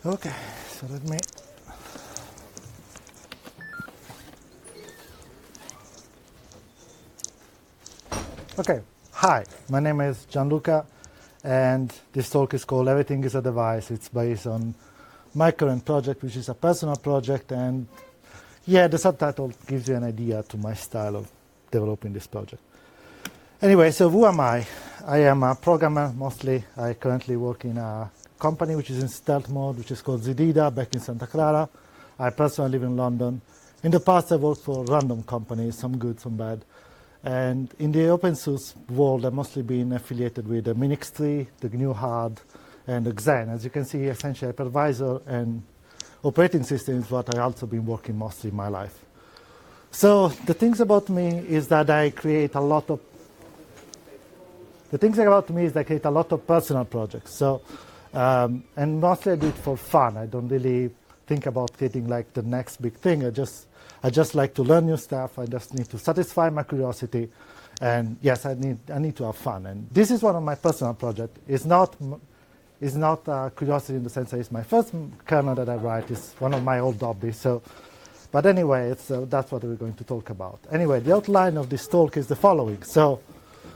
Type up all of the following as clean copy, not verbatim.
Okay, so let me. Okay, hi, my name is Gianluca, and this talk is called Everything is a Device. It's based on my current project, which is a personal project, and yeah, the subtitle gives you an idea to my style of developing this project. Anyway, so who am I? I am a programmer mostly. I currently work in a company which is in stealth mode, which is called Zidida, back in Santa Clara. I personally live in London. In the past, I worked for random companies, some good, some bad. And in the open source world, I've mostly been affiliated with the Minix tree, the GNU Hard, and the Xen. As you can see, essentially hypervisor and operating system is what I've also been working mostly in my life. So the things about me is that I create a lot of personal projects. So, and mostly I do it for fun. I don't really think about creating like the next big thing. I just like to learn new stuff. I just need to satisfy my curiosity. And yes, I need to have fun. And this is one of my personal projects. It's not curiosity in the sense that it's my first kernel that I write. It's one of my old hobbies. So, but anyway, that's what we're going to talk about. Anyway, the outline of this talk is the following. So,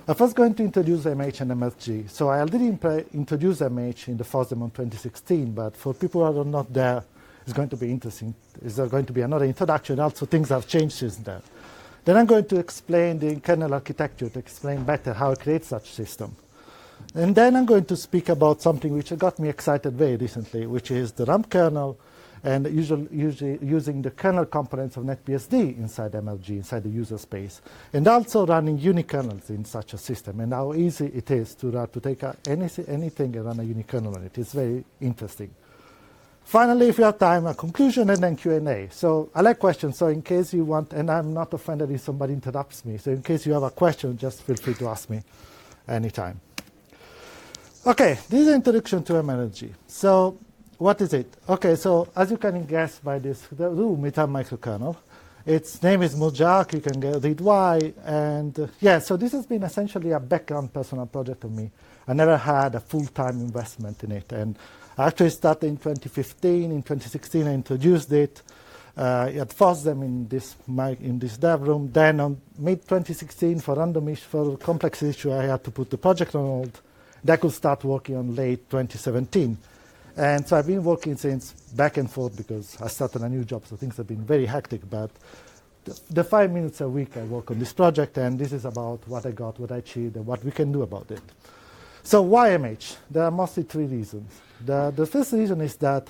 I'm first going to introduce MH and MSG. So I already introduced MH in the FOSDEM on 2016, but for people who are not there, it's going to be interesting. Is there going to be another introduction? Also, things have changed since then. Then I'm going to explain the kernel architecture to explain better how I create such system. And then I'm going to speak about something which got me excited very recently, which is the rump kernel, and usually using the kernel components of NetBSD inside MLG, inside the user space, and also running unikernels in such a system, and how easy it is to take anything and run a unikernel on it. It's very interesting. Finally, if you have time, a conclusion and then Q&A. So I like questions, so in case you want, and I'm not offended if somebody interrupts me, so in case you have a question, just feel free to ask me anytime. Okay, this is an introduction to MLG. So what is it? Okay, so as you can guess by this room, it's a microkernel. Its name is Mojak, you can read why. And yeah, so this has been essentially a background personal project of me. I never had a full-time investment in it. And I actually started in 2015. In 2016, I introduced it at FOSDEM in this dev room. Then on mid-2016, for for complex issue, I had to put the project on hold. That could start working on late 2017. And so I've been working since back and forth because I started a new job, so things have been very hectic. But the 5 minutes a week I work on this project, and this is about what I got, what I achieved, and what we can do about it. So why MH? There are mostly three reasons. The first reason is that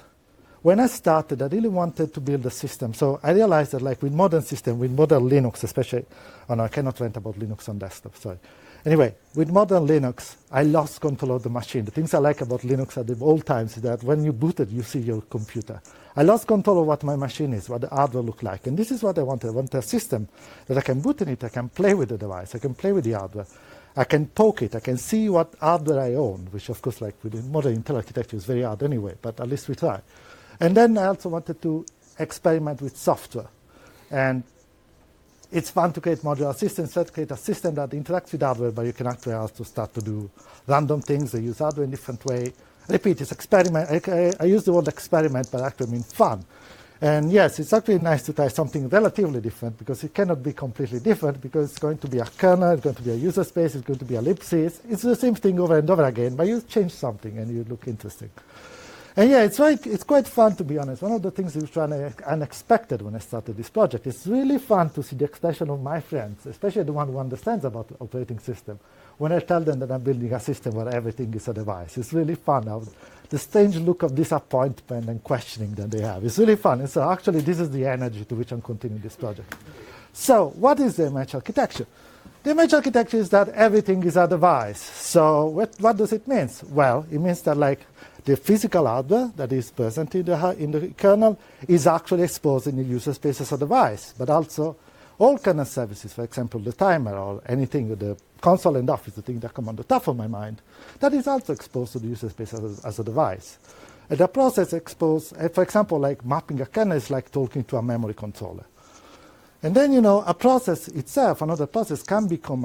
when I started, I really wanted to build a system. So I realized that like with modern system, with modern Linux especially, oh no, I cannot rant about Linux on desktop, sorry. Anyway, with modern Linux, I lost control of the machine. The things I like about Linux at the old times is that when you boot it, you see your computer. I lost control of what my machine is, what the hardware look like. And this is what I wanted. I wanted a system that I can boot in it, I can play with the device, I can play with the hardware, I can poke it, I can see what hardware I own, which of course like with modern Intel architecture is very hard anyway, but at least we try. And then I also wanted to experiment with software. And it's fun to create modular systems, to create a system that interacts with hardware, but you can actually also start to do random things. They use hardware in a different way. Repeat, it's experiment. I use the word experiment, but actually I mean fun. And yes, it's actually nice to try something relatively different because it cannot be completely different because it's going to be a kernel, it's going to be a user space, it's going to be a libc. It's the same thing over and over again, but you change something and you look interesting. And yeah, it's quite fun, to be honest. One of the things which was unexpected when I started this project, it's really fun to see the expression of my friends, especially the one who understands about the operating system, when I tell them that I'm building a system where everything is a device. It's really fun, how the strange look of disappointment and questioning that they have. It's really fun. And so actually, this is the energy to which I'm continuing this project. So what is the MH architecture? The MH architecture is that everything is a device. So what does it mean? Well, it means that like the physical hardware that is present in the kernel is actually exposed in the user space as a device, but also all kernel services, for example, the timer or anything with the console and office, the thing that come on the top of my mind, that is also exposed to the user space as a device. And the process exposed, for example, like mapping a kernel is like talking to a memory controller. And then, you know, a process itself, another process can become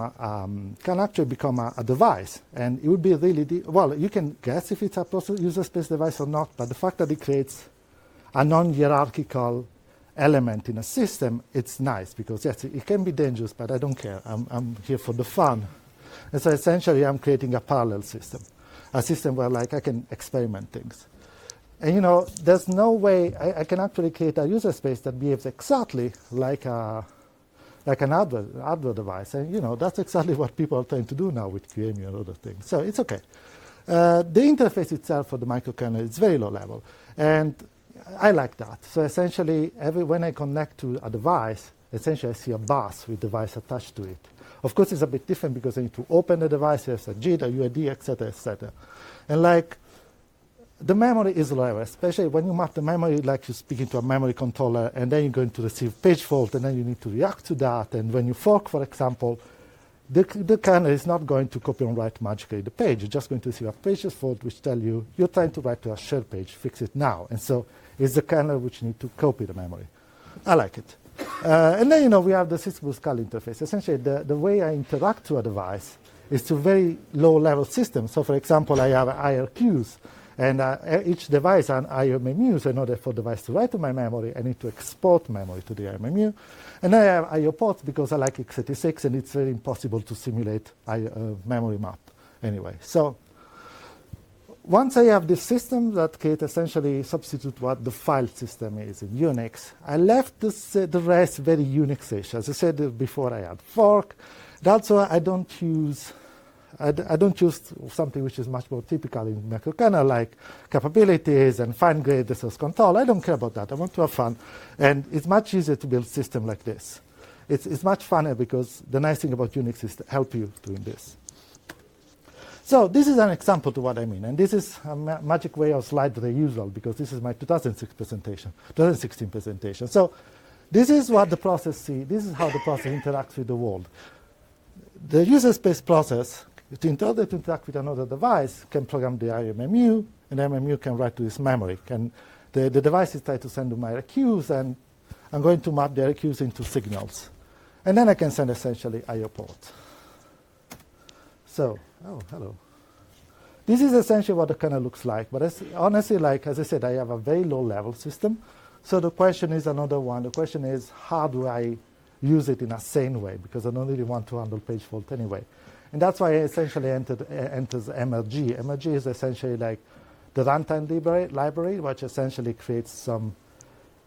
can actually become a device. And it would be really, well, you can guess if it's a process user space device or not, but the fact that it creates a non-hierarchical element in a system, it's nice, because yes, it can be dangerous, but I don't care. I'm here for the fun. And so essentially I'm creating a parallel system, a system where like I can experiment things. And you know, there's no way I can actually create a user space that behaves exactly like an hardware device. And you know, that's exactly what people are trying to do now with whoami and other things. So it's okay. The interface itself for the microkernel is very low level. And I like that. So essentially, when I connect to a device, essentially I see a bus with device attached to it. Of course, it's a bit different because I need to open the device, there's a JIT, a UID, etc., etc. And like, the memory is lower, especially when you map the memory like you're speaking to a memory controller, and then you're going to receive page fault, and then you need to react to that. And when you fork, for example, the kernel is not going to copy and write magically the page. You're just going to receive a page fault which tell you, you're trying to write to a shared page, fix it now. And so it's the kernel which need to copy the memory. I like it. And then, you know, we have the system-to-SCAL interface. Essentially, the way I interact to a device is to very low-level systems. So, for example, I have IRQs, and each device has IOMMUs. In order for the device to write to my memory, I need to export memory to the IOMMU. And then I have IO ports because I like x86, and it's very impossible to simulate memory map anyway. So once I have this system that can essentially substitute what the file system is in Unix, I left the rest very Unix-ish. As I said before, I had fork. Also, I don't use something which is much more typical in microkernel, like capabilities and fine-grained resource control. I don't care about that. I want to have fun. And it's much easier to build a system like this. It's much funner because the nice thing about Unix is to help you doing this. So this is an example to what I mean. And this is a magic way of slide reusal, because this is my 2016 presentation. So this is what the process sees. This is how the process interacts with the world. The user space process, in order to interact with another device, can program the IOMMU, and the IOMMU can write to this memory. And the device is trying to send to my IRQs, and I'm going to map the IRQs into signals. And then I can send essentially IO ports. So, oh, hello. This is essentially what the kernel looks like. But honestly, like as I said, I have a very low-level system. So the question is another one. The question is, how do I use it in a sane way? Because I don't really want to handle page fault anyway. And that's why I essentially enters MRG. MRG is essentially like the runtime library, which essentially creates some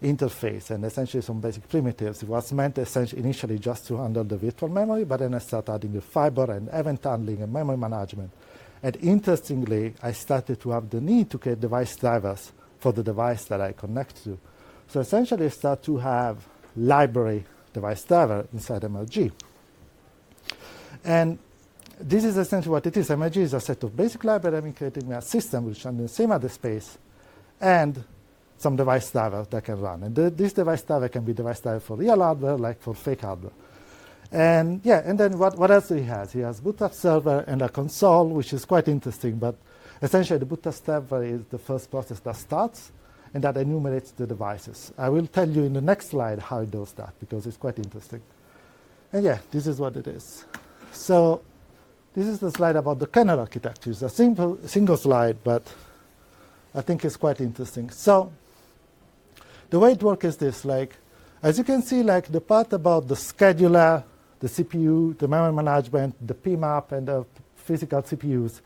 interface and essentially some basic primitives. It was meant essentially initially just to handle the virtual memory, but then I started adding the fiber and event handling and memory management. And interestingly, I started to have the need to create device drivers for the device that I connect to. So essentially I start to have library device driver inside MRG. And this is essentially what it is. MRG is a set of basic library. I'm creating a system which runs in the same address space and some device driver that can run. And this device driver can be device driver for real hardware, like for fake hardware. And yeah, and then what else he has? He has bootstrap server and a console, which is quite interesting. But essentially, the bootstrap server is the first process that starts and that enumerates the devices. I will tell you in the next slide how it does that, because it's quite interesting. And yeah, this is what it is. So this is the slide about the kernel architecture. It's a single slide, but I think it's quite interesting. So the way it works is this. Like, as you can see, like the part about the scheduler, the CPU, the memory management, the PMAP, and the physical CPUs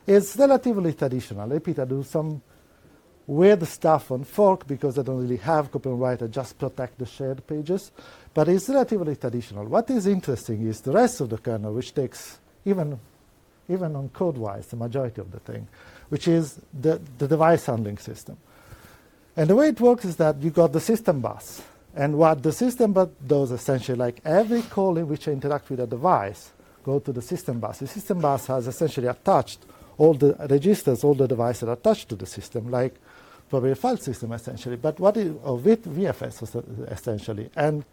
is relatively traditional. Repeat, I do some weird stuff on fork because I don't really have copy and write. I just protect the shared pages. But it's relatively traditional. What is interesting is the rest of the kernel, which takes even on code-wise, the majority of the thing, which is the device handling system. And the way it works is that you got the system bus. And what the system bus does essentially, like every call in which I interact with a device, go to the system bus. The system bus has essentially attached all the registers, all the devices attached to the system, like probably a file system essentially, but with VFS essentially. And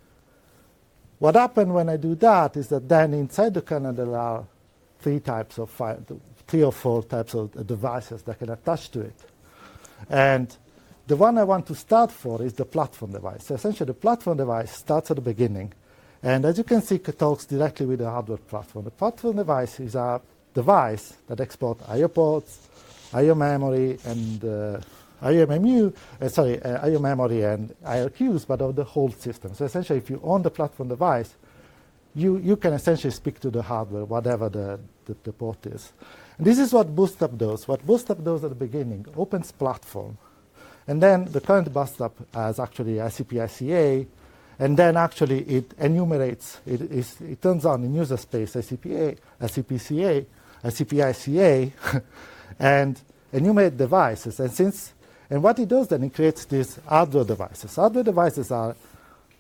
what happens when I do that is that then inside the kernel there are three or four types of devices that can attach to it. And the one I want to start for is the platform device. So essentially, the platform device starts at the beginning, And as you can see, it talks directly with the hardware platform. The platform device is a device that exports I/O ports, I/O memory, and I/O memory and IRQs, but of the whole system. So essentially, if you own the platform device, you can essentially speak to the hardware, whatever the port is. And this is what Bootstrap does. What Bootstrap does at the beginning, opens platform. And then the current Bootstrap has actually ICP-ICA, and then actually it enumerates, it turns on in user space ICP-A, ICP-CA, ICP-ICA, and enumerate devices. And what it does then, it creates these hardware devices. Hardware devices are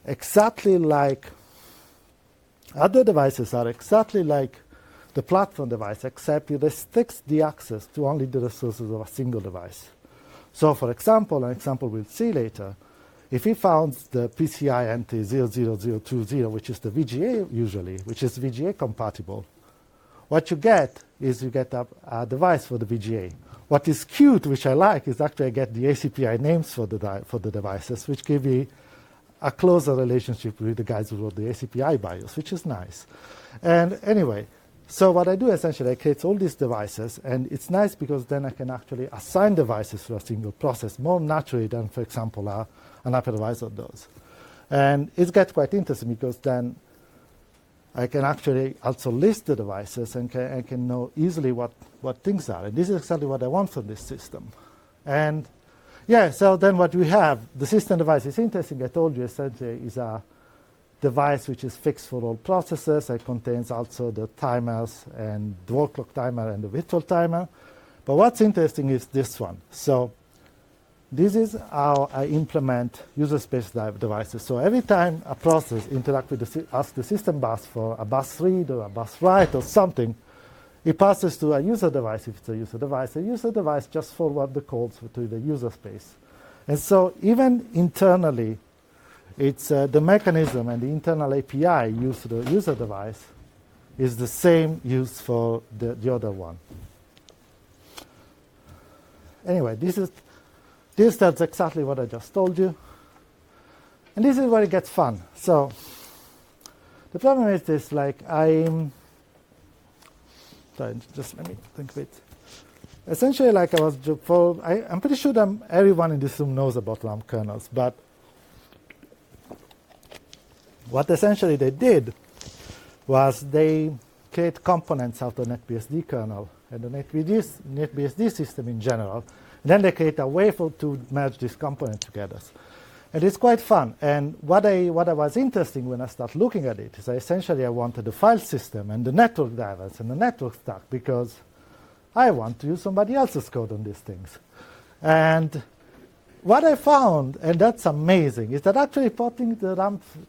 exactly like the platform device, except it restricts the access to only the resources of a single device. So for example, an example we'll see later, if we found the PCI entry 00020, which is the VGA usually, which is VGA compatible, what you get is you get a device for the VGA. What is cute, which I like, is actually I get the ACPI names for the devices, which give me a closer relationship with the guys who wrote the ACPI BIOS, which is nice. And anyway, so what I do essentially, I create all these devices, and it's nice because then I can actually assign devices to a single process more naturally than, for example, an hypervisor does. And it gets quite interesting because then I can actually also list the devices and I can know easily what things are. And this is exactly what I want from this system. And yeah, so then what we have, the system device is interesting. I told you essentially is a device which is fixed for all processes. It contains also the timers and the work clock timer and the virtual timer. But what's interesting is this one. So this is how I implement user space devices. So every time a process interacts with asks the system bus for a bus read or a bus write or something, it passes to a user device if it's a user device. A user device just forward the calls to the user space. And so even internally, it's the mechanism and the internal API used to the user device is the same used for the other one. Anyway, this tells exactly what I just told you. And this is where it gets fun. So the problem is this, like just let me think of it. Essentially, like I'm pretty sure that everyone in this room knows about rump kernels, but what essentially they did was they create components out of the NetBSD kernel and the NetBSD system in general. And then they create a way to merge these components together. And it's quite fun. And what I was interesting when I started looking at it is I wanted the file system and the network drivers and the network stack because I want to use somebody else's code on these things. And what I found, and that's amazing, is that actually porting the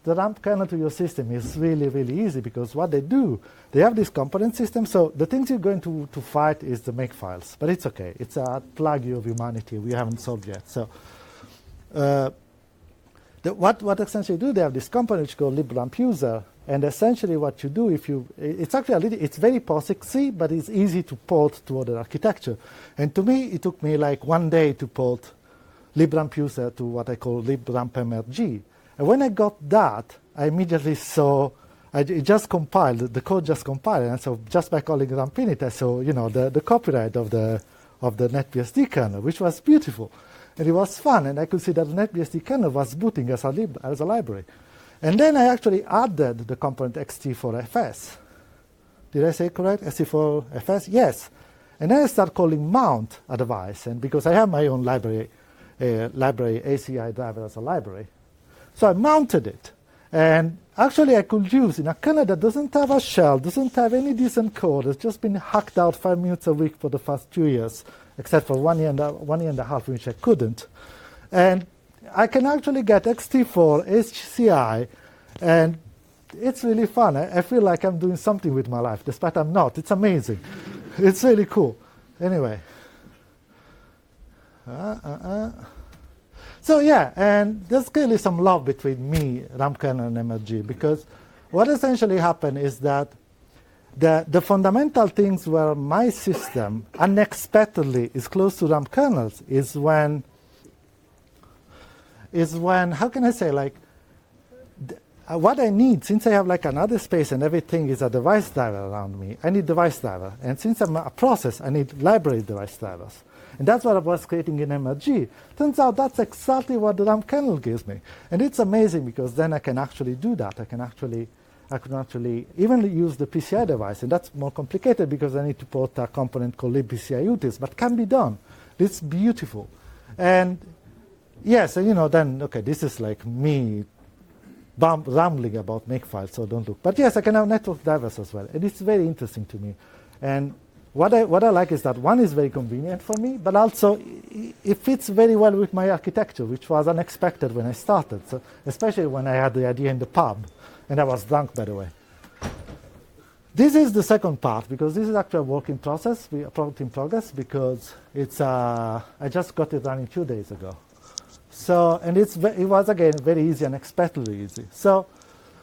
rump kernel to your system is really, really easy because what they do, they have this component system. So the things you're going to fight is the make files, but it's okay. It's a plague of humanity we haven't solved yet. So what essentially do, they have this component which is called librumpuser, and essentially what you do it's very POSIX-y, but it's easy to port to other architecture. And to me, it took me like 1 day to port librumpuser to what I call librumpmrg. And when I got that, I immediately saw, it just compiled, the code just compiled, and so just by calling rumpinit, I saw, the copyright of the NetBSD kernel, which was beautiful. And it was fun, and I could see that the NetBSD kernel was booting as a library. And then I actually added the component xt4fs. Did I say correct? xt4fs? Yes. And then I start calling mount a device, and because I have my own library ACI driver as a library. So I mounted it. And actually I could use in a kernel that doesn't have a shell, doesn't have any decent code, it's just been hacked out 5 minutes a week for the past 2 years, except for 1 year and a half, which I couldn't. And I can actually get xt4, HCI, and it's really fun. I feel like I'm doing something with my life, despite I'm not. It's amazing. It's really cool. Anyway. So yeah, and there's clearly some love between me, rump kernel, and MRG, because what essentially happened is that the fundamental things where my system unexpectedly is close to rump kernels is when how can I say, like, what I need, since I have like another space and everything is a device driver around me, I need device driver. And since I'm a process, I need library device drivers. And that's what I was creating in MRG. Turns out that's exactly what the rump kernel gives me. And it's amazing because then I can actually do that. I can actually even use the PCI device. And that's more complicated because I need to put a component called libpci utils, but can be done. It's beautiful. And yes, and then, okay, this is like me rambling about makefiles, so don't look. But yes, I can have network drivers as well. And it's very interesting to me. And what I like is that one is very convenient for me, but also it fits very well with my architecture, which was unexpected when I started, so especially when I had the idea in the pub, and I was drunk, by the way. This is the second part, because this is actually a work in process, a product in progress, because it's I just got it running 2 days ago. So, and it was, again, very easy, unexpectedly easy. So,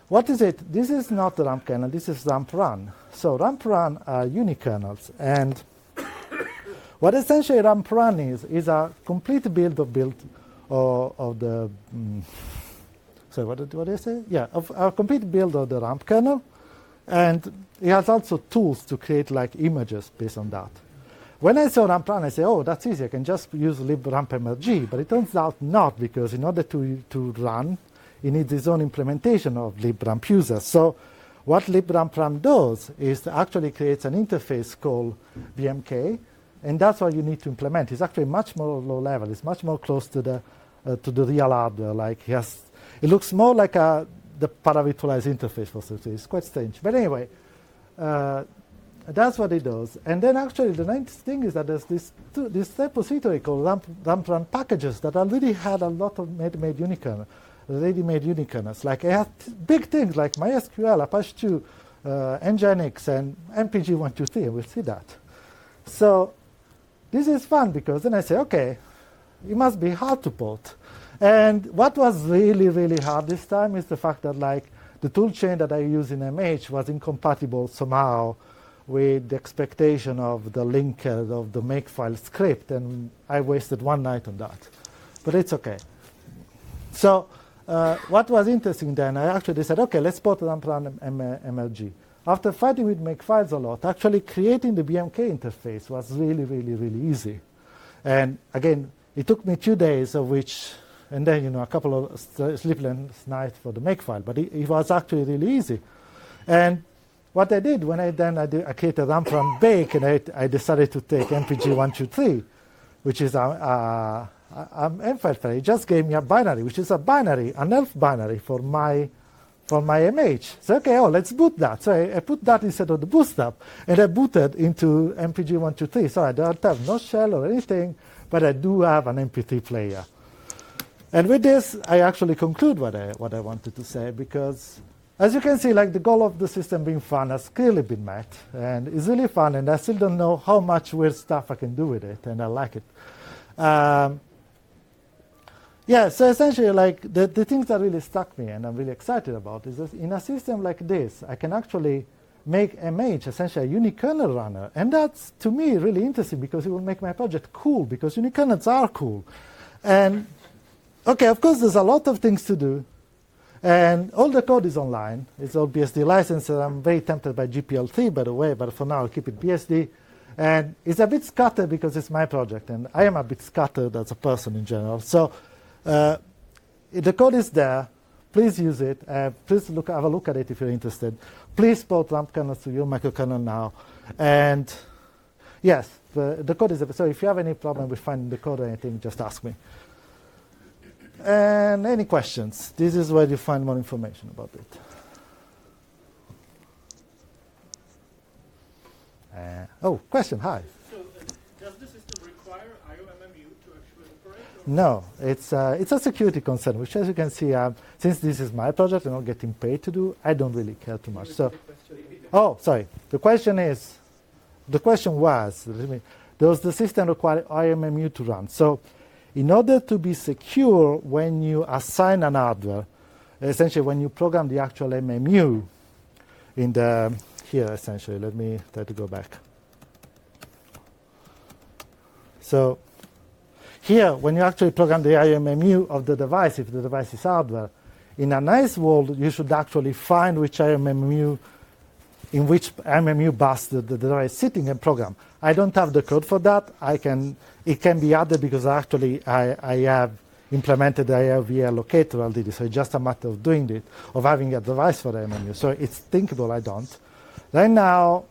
what is it? This is not the rump kernel, this is rumprun. So rumprun are unikernels, and what essentially rumprun is a complete build of the, sorry, what did I say? Yeah, of a complete build of the rump kernel, and it has also tools to create like images based on that. When I saw rumprun, I said, oh, that's easy, I can just use librump.mrg, but it turns out not, because in order to run, it needs its own implementation of librump users. So what librumprun does is actually creates an interface called BMK, and that's what you need to implement. It's actually much more low level. It's much more close to the real hardware. Like it looks more like the paravirtualized interface for security. It's quite strange. But anyway, that's what it does. And then actually the nice thing is that there's this repository called rumprun packages that already had a lot of ready-made unikernels. Like I have big things like MySQL, Apache 2, Nginx, and MPG123. We'll see that. So this is fun because then I say, okay, it must be hard to port. And what was really, really hard this time is the fact that like the toolchain that I use in MH was incompatible somehow with the expectation of the linker of the makefile script, and I wasted one night on that. But it's okay. So what was interesting then, I actually said, okay, let's port rumprun MRG. After fighting with makefiles a lot, actually creating the BMK interface was really, really, really easy. And again, it took me 2 days, of which, and then a couple of sleepless nights for the makefile, but it was actually really easy. And what I did when I created rumprun bake, and I decided to take MPG123, which is a M-file file. It just gave me a binary, which is an ELF binary for my MH. So okay, let's boot that. So I put that instead of the bootstrap, and I booted into MPG123. So I don't have no shell or anything, but I do have an MP3 player. And with this, I actually conclude what I wanted to say, because as you can see, like the goal of the system being fun has clearly been met, and it's really fun, and I still don't know how much weird stuff I can do with it, and I like it. Yeah, so essentially, like the things that really struck me and I'm really excited about is that in a system like this, I can actually make MH essentially a unikernel runner, and that's to me really interesting because it will make my project cool, because unikernels are cool. And okay, of course, there's a lot of things to do. And all the code is online. It's all BSD licensed. I'm very tempted by GPL3, by the way, but for now I'll keep it BSD. And it's a bit scattered because it's my project, and I am a bit scattered as a person in general. So the code is there. Please use it. Please have a look at it if you're interested. Please port rump kernels to your microkernel now. And yes, the code is there. So if you have any problem with finding the code or anything, just ask me. And any questions? This is where you find more information about it. Question, hi. So does the system require IOMMU to actually operate? No, it's a security concern, which as you can see, since this is my project and I'm not getting paid to do, I don't really care too much. So, sorry. The question was, does the system require IOMMU to run? So in order to be secure when you assign an hardware, essentially when you program the actual MMU in the, here essentially, let me try to go back. So here, when you actually program the IMMU of the device, if the device is hardware, in a nice world, you should actually find which MMU, in which MMU bus the device is sitting and program. I don't have the code for that. It can be added because actually I have implemented the IOV locator already, so it's just a matter of doing it, of having a device for the MMU. So it's thinkable, I don't. Right now,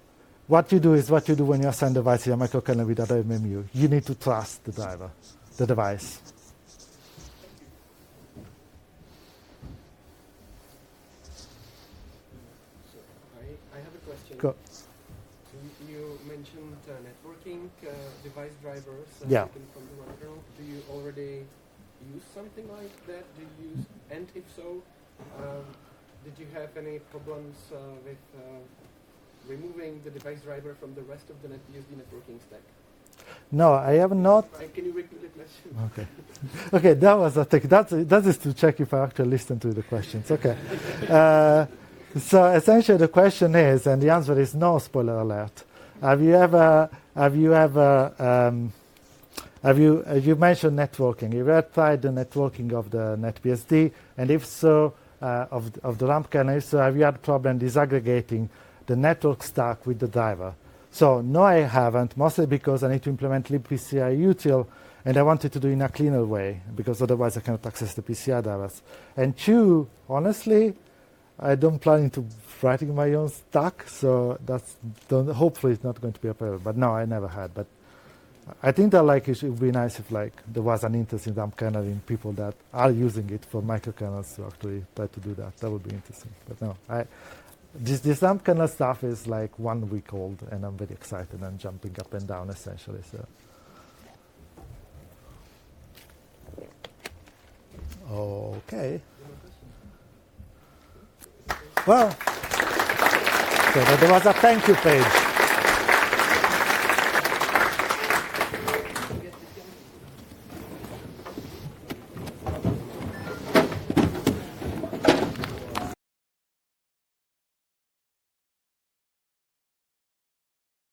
what you do is what you do when you assign device to a microkernel with other MMU. You need to trust the driver, the device. So I have a question. Go. So you mentioned networking device drivers Yeah. taken from the rump. Do you already use something like that? Do you use, and if so, did you have any problems with removing the device driver from the rest of the USB networking stack? No, I have not. Can you repeat the question? Okay. Okay, that was a thing. That is to check if I actually listened to the questions. Okay. So essentially the question is, and the answer is no, spoiler alert. You mentioned networking. Have you ever tried the networking of the NetBSD? And if so, of the rump kernel, so have you had problem disaggregating the network stack with the driver? So no, I haven't, mostly because I need to implement libpci util, and I wanted to do it in a cleaner way, because otherwise I cannot access the PCI drivers. And two, honestly, I don't plan into writing my own stack, so hopefully it's not going to be a problem. But no, I never had. But I think that it would be nice if there was an interest in rump kernel in people that are using it for microkernels to actually try to do that. That would be interesting. But no, this rump kernel stuff is 1 week old, and I'm very excited and jumping up and down essentially. So. Okay. Well, so there was a thank you page.